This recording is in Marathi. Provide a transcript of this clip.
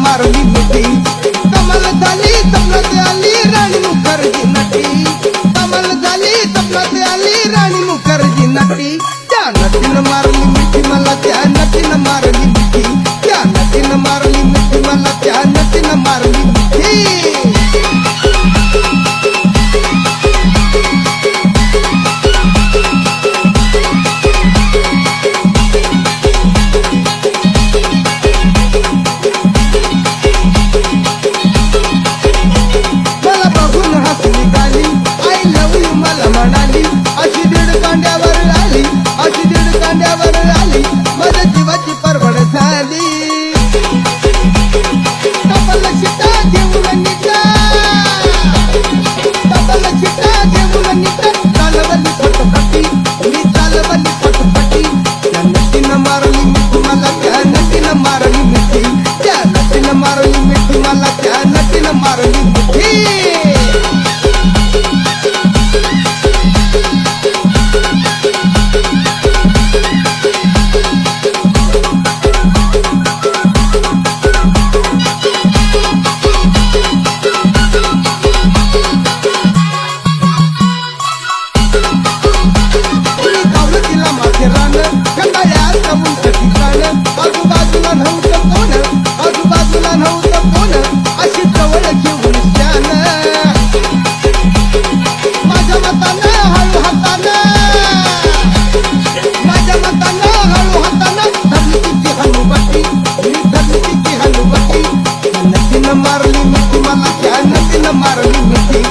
मारली मिठी कमाल झाली सपनात आली राणी मुखर्जी नटी कमाल झाली सपनात आली राणी मुखर्जी नटी त्या नटीनं मारली मिठी मला त्या नटीनं मारली मिठी त्या नटीनं मारली मिठी मला त्या नटीनं मारली मिठी माझ्या जीवाची परवड झाली कपाल शिटा घेऊन निघा कपाल शिटा घेऊन निघा चालवली फटफटी मी चालवली फटफटी त्या नटीनं मारली मिठी मला त्या नटीनं मारली मिठी त्या नटीनं मारली मिठी मला त्या नटीनं मारली मिठी आजूबाजूला नव्हतं कोण अशी जवळ घेऊन शान माझ्या मतानं हळू हातानं धरली तिची हनुबटी मी धरली तिची हनुबटी नटीनं मारली मिठी मला त्या नटीनं मारली मिठी